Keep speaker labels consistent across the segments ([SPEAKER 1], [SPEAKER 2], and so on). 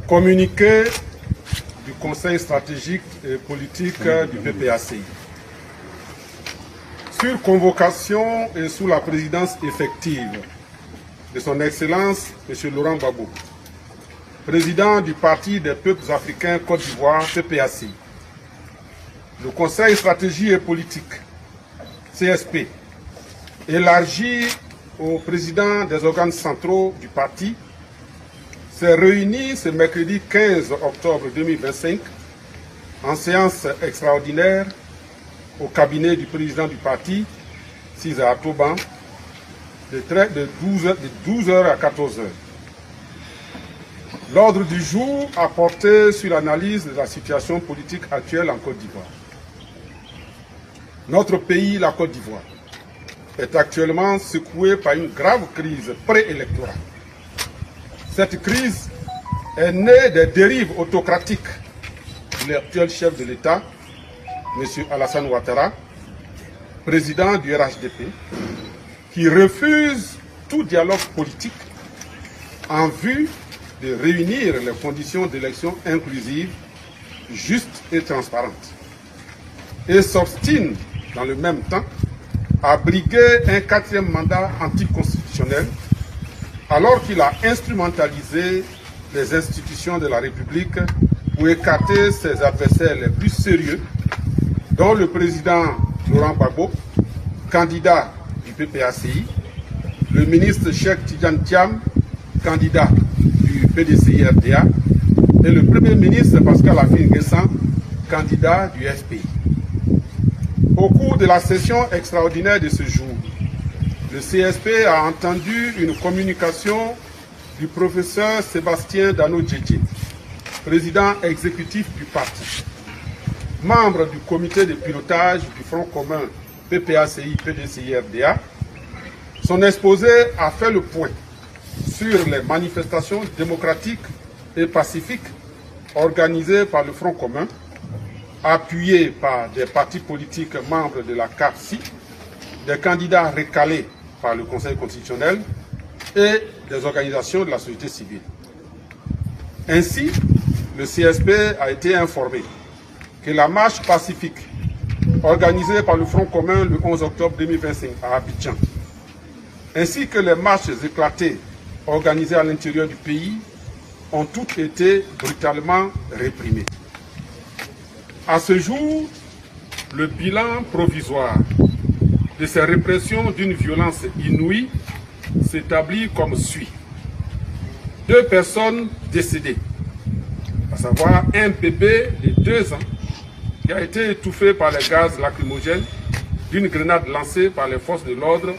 [SPEAKER 1] Communiqué du Conseil stratégique et politique du PPACI. Sur convocation et sous la présidence effective de son Excellence M. Laurent Gbagbo, président du Parti des peuples africains Côte d'Ivoire, PPACI, le Conseil stratégique et politique, CSP, élargi au président des organes centraux du parti, s'est réuni ce mercredi 15 octobre 2025 en séance extraordinaire au cabinet du président du parti, César Atoban, de 12h à 14h. L'ordre du jour a porté sur l'analyse de la situation politique actuelle en Côte d'Ivoire. Notre pays, la Côte d'Ivoire, est actuellement secoué par une grave crise préélectorale. Cette crise est née des dérives autocratiques de l'actuel chef de l'État, M. Alassane Ouattara, président du RHDP, qui refuse tout dialogue politique en vue de réunir les conditions d'élections inclusives, justes et transparentes, et s'obstine dans le même temps à briguer un 4e mandat anticonstitutionnel alors qu'il a instrumentalisé les institutions de la République pour écarter ses adversaires les plus sérieux, dont le président Laurent Gbagbo, candidat du PPACI, le ministre Cheikh Tidiane Thiam, candidat du PDCI-RDA, et le Premier ministre Pascal Affi-N'Guessan, candidat du FPI. Au cours de la session extraordinaire de ce jour, le CSP a entendu une communication du professeur Sébastien Dano-Djedje, président exécutif du parti, membre du comité de pilotage du Front commun PPACI-PDCI-RDA. Son exposé a fait le point sur les manifestations démocratiques et pacifiques organisées par le Front commun, appuyées par des partis politiques membres de la CAPSI, des candidats recalés par le Conseil constitutionnel et des organisations de la société civile. Ainsi, le CSP a été informé que la marche pacifique organisée par le Front commun le 11 octobre 2025 à Abidjan, ainsi que les marches éclatées organisées à l'intérieur du pays, ont toutes été brutalement réprimées. À ce jour, le bilan provisoire de ces répressions d'une violence inouïe s'établit comme suit. 2 personnes décédées, à savoir un bébé de 2 ans qui a été étouffé par les gaz lacrymogènes d'une grenade lancée par les forces de l'ordre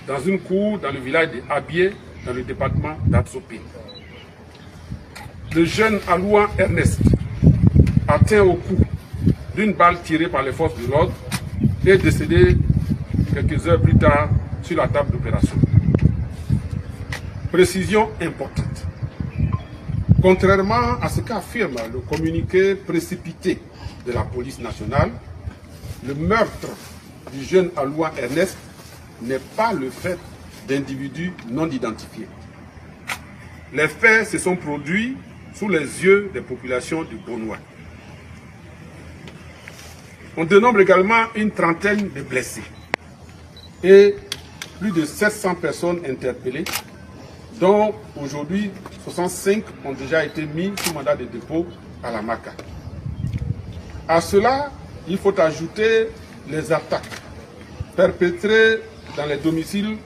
[SPEAKER 1] dans une cour dans le village de Abié, dans le département d'Atsopé. Le jeune Alouan Ernest, atteint au cou d'une balle tirée par les forces de l'ordre, est décédé quelques heures plus tard sur la table d'opération. Précision importante. Contrairement à ce qu'affirme le communiqué précipité de la police nationale, le meurtre du jeune Alouan Ernest n'est pas le fait d'individus non identifiés. Les faits se sont produits sous les yeux des populations du Bonois. On dénombre également une trentaine de blessés et plus de 700 personnes interpellées, dont aujourd'hui 65 ont déjà été mis sous mandat de dépôt à la MACA. À cela, il faut ajouter les attaques perpétrées dans les domiciles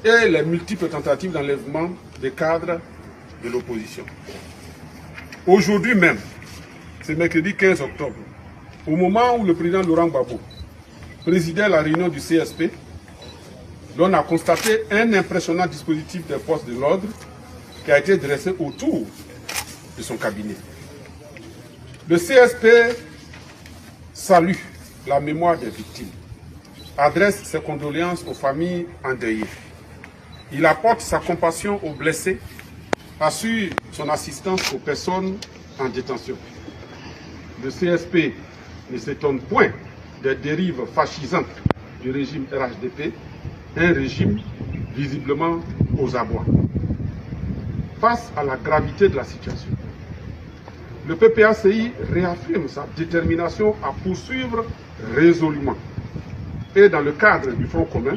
[SPEAKER 1] et les multiples tentatives d'enlèvement des cadres de l'opposition. Aujourd'hui même, c'est mercredi 15 octobre, au moment où le président Laurent Gbagbo présidait la réunion du CSP, l'on a constaté un impressionnant dispositif des forces de l'ordre qui a été dressé autour de son cabinet. Le CSP salue la mémoire des victimes, adresse ses condoléances aux familles endeuillées. Il apporte sa compassion aux blessés, assure son assistance aux personnes en détention. Le CSP ne s'étonne point des dérives fascisantes du régime RHDP, un régime visiblement aux abois. Face à la gravité de la situation, Le PPACI réaffirme sa détermination à poursuivre résolument et dans le cadre du Front commun,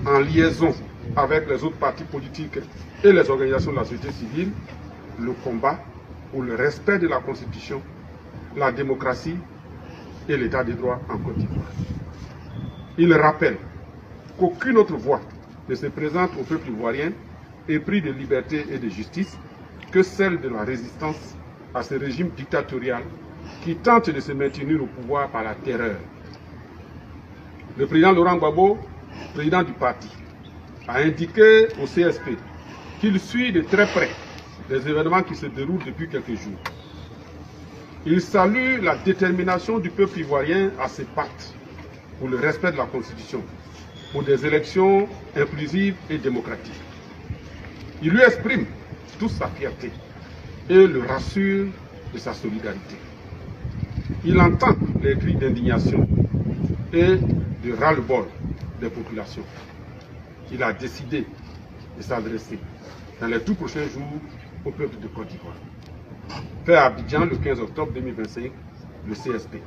[SPEAKER 1] en liaison avec les autres partis politiques et les organisations de la société civile, le combat pour le respect de la Constitution, la démocratie et l'état des droits en Côte d'Ivoire. Il rappelle qu'aucune autre voie ne se présente au peuple ivoirien épris de liberté et de justice que celle de la résistance à ce régime dictatorial qui tente de se maintenir au pouvoir par la terreur. Le président Laurent Gbagbo, président du parti, a indiqué au CSP qu'il suit de très près les événements qui se déroulent depuis quelques jours. Il salue la détermination du peuple ivoirien à se battre pour le respect de la Constitution, pour des élections inclusives et démocratiques. Il lui exprime toute sa fierté et le rassure de sa solidarité. Il entend les cris d'indignation et de ras-le-bol des populations. Il a décidé de s'adresser dans les tout prochains jours au peuple de Côte d'Ivoire. Fait à Abidjan le 15 octobre 2025, le CSP.